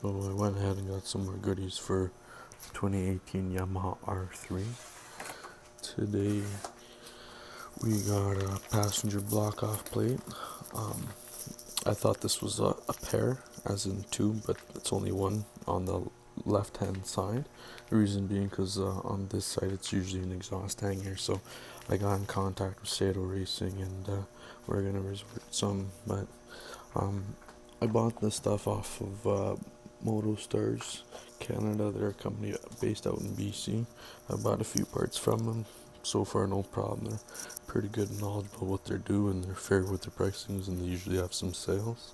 So I went ahead and got some more goodies for 2018 Yamaha R3. Today we got a passenger block off plate. I thought this was a pair, as in two, but it's only one on the left hand side. The reason being because on this side it's usually an exhaust hanger, so I got in contact with Sato Racing and we're gonna resort some, but I bought this stuff off of Moto Stars Canada. They're a company based out in BC. I bought a few parts from them. So far, no problem. They're pretty good and knowledgeable what they're doing. They're fair with their pricings, and they usually have some sales.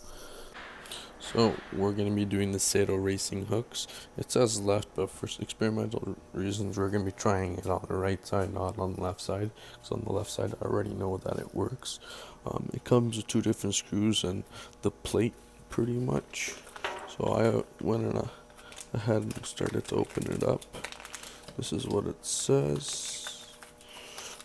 So we're going to be doing the Sato Racing hooks. It says left, but for experimental reasons, we're going to be trying it on the right side, not on the left side. Because on the left side, I already know that it works. It comes with two different screws and the plate, pretty much. So I went ahead and started to open it up. This is what it says.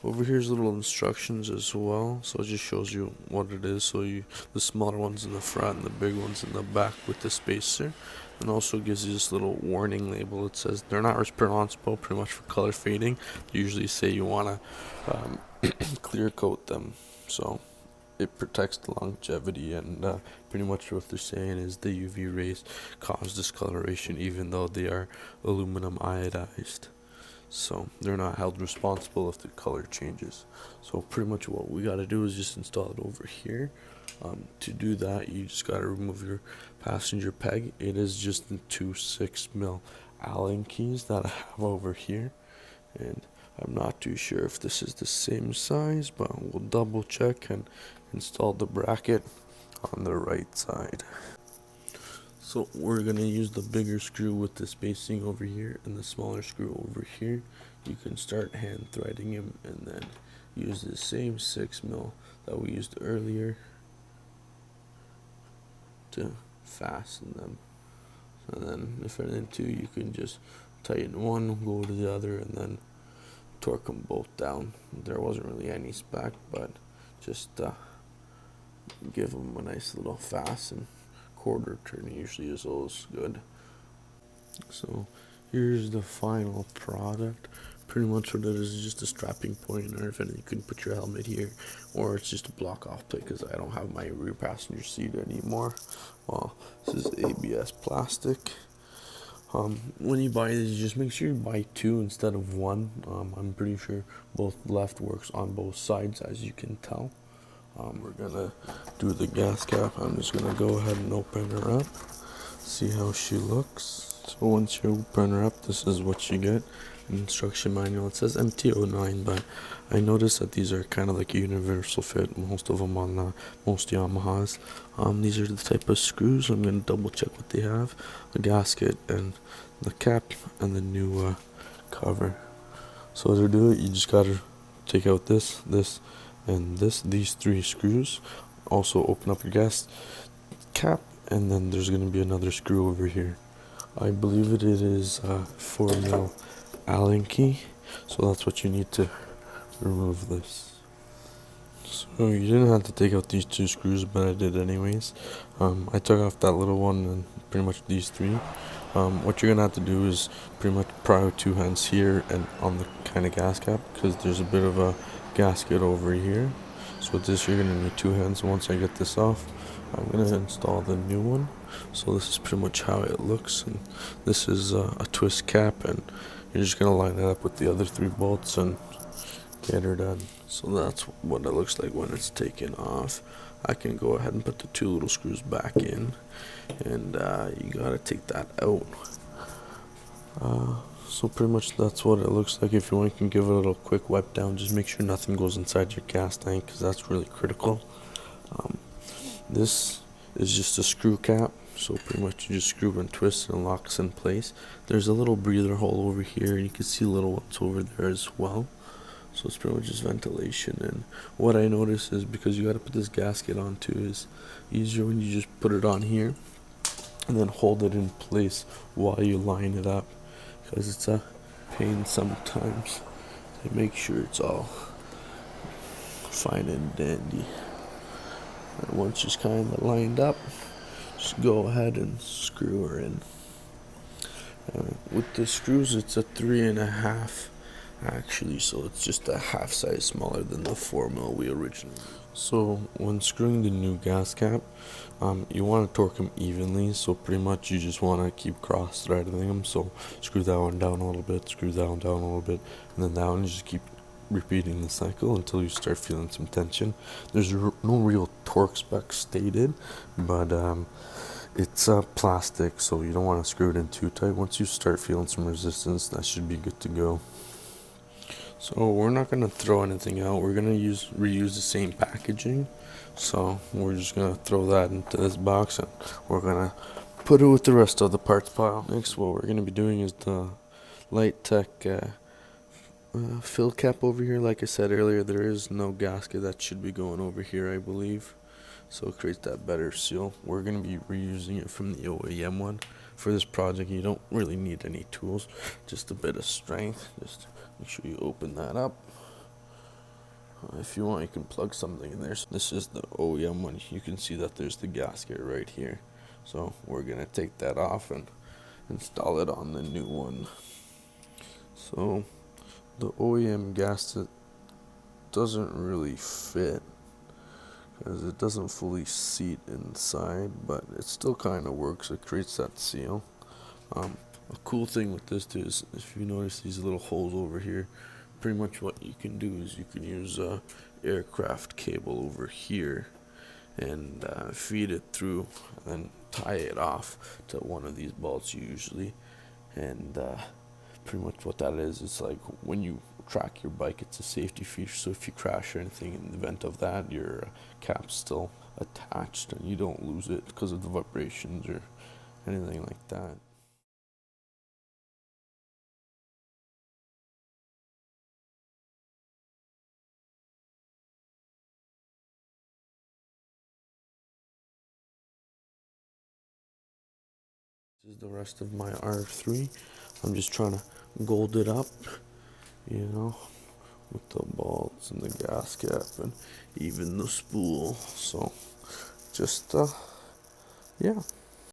Over here's little instructions as well, so it just shows you what it is. So the smaller ones in the front and the big ones in the back with the spacer, and also gives you this little warning label. It says they're not responsible pretty much for color fading. They usually say you want to clear coat them, so it protects the longevity, and pretty much what they're saying is the UV rays cause discoloration even though they are aluminum iodized. So they're not held responsible if the color changes. So pretty much what we got to do is just install it over here. To do that, you just got to remove your passenger peg. It is just the two 6mm Allen keys that I have over here, and I'm not too sure if this is the same size, but we'll double check and install the bracket on the right side. So we're going to use the bigger screw with the spacing over here and the smaller screw over here. You can start hand threading them and then use the same 6mm that we used earlier to fasten them. And then if you're into, you can just tighten one, go to the other, and then torque them both down. There wasn't really any spec, but just give them a nice little fasten. Quarter turn usually is always good. So here's the final product. Pretty much what it is just a strapping point, or if anything, you can put your helmet here, or it's just a block off plate because I don't have my rear passenger seat anymore. Well, this is ABS plastic. When you buy these, just make sure you buy two instead of one. I'm pretty sure both left works on both sides, as you can tell. We're gonna do the gas cap. I'm just gonna go ahead and open her up, see how she looks. So once you open her up, this is what you get. An instruction manual. It says MT09, but I noticed that these are kind of like a universal fit, most of them on most Yamahas. These are the type of screws. I'm gonna double check what they have: the gasket and the cap and the new cover. So to do it, you just gotta take out this and these three screws. Also open up your gas cap, and then there's going to be another screw over here. I believe it is 4mm Allen key, so that's what you need to remove this. So you didn't have to take out these two screws, but I did anyways. I took off that little one and pretty much these three. What you're gonna have to do is pretty much pry out two hands here and on the kind of gas cap, because there's a bit of a gasket over here. So with this, you're gonna need two hands. Once I get this off, I'm gonna install the new one. So this is pretty much how it looks, and this is a twist cap, and you're just gonna line it up with the other three bolts and get her done. So that's what it looks like when it's taken off. I can go ahead and put the two little screws back in, and you gotta take that out. So pretty much that's what it looks like. If you want, you can give it a little quick wipe down. Just make sure nothing goes inside your gas tank, because that's really critical. This is just a screw cap, so pretty much you just screw and twist and locks in place. There's a little breather hole over here, and you can see little ones over there as well. So it's pretty much just ventilation. And what I noticed is, because you got to put this gasket on too, is easier when you just put it on here and then hold it in place while you line it up, because it's a pain sometimes to make sure it's all fine and dandy. And once it's kind of lined up, just go ahead and screw her in. With the screws, it's a 3.5 actually, so it's just a half size smaller than the 4mm we originally used. So when screwing the new gas cap, you want to torque them evenly, so pretty much you just want to keep cross threading them. So screw that one down a little bit, screw that one down a little bit, and then that one, you just keep repeating the cycle until you start feeling some tension. There's no real torque spec stated, but it's plastic, so you don't want to screw it in too tight. Once you start feeling some resistance, that should be good to go. So we're not going to throw anything out. We're going to reuse the same packaging. So we're just going to throw that into this box and we're going to put it with the rest of the parts pile. Next, what we're going to be doing is the Light Tech fill cap over here. Like I said earlier, there is no gasket that should be going over here, I believe. So it creates that better seal. We're going to be reusing it from the OEM one. For this project, you don't really need any tools, just a bit of strength. Just make sure you open that up. If you want, you can plug something in there. So this is the OEM one. You can see that there's the gasket right here. So we're going to take that off and install it on the new one. So the OEM gasket doesn't really fit because it doesn't fully seat inside, but it still kind of works. It creates that seal. A cool thing with this too is, if you notice these little holes over here, pretty much what you can do is you can use a aircraft cable over here and feed it through and tie it off to one of these bolts usually. And pretty much what that is, it's like when you track your bike, it's a safety feature, so if you crash or anything, in the event of that, your cap's still attached and you don't lose it because of the vibrations or anything like that. This is the rest of my R3. I'm just trying to gold it up, you know, with the bolts and the gas cap and even the spool. So just yeah.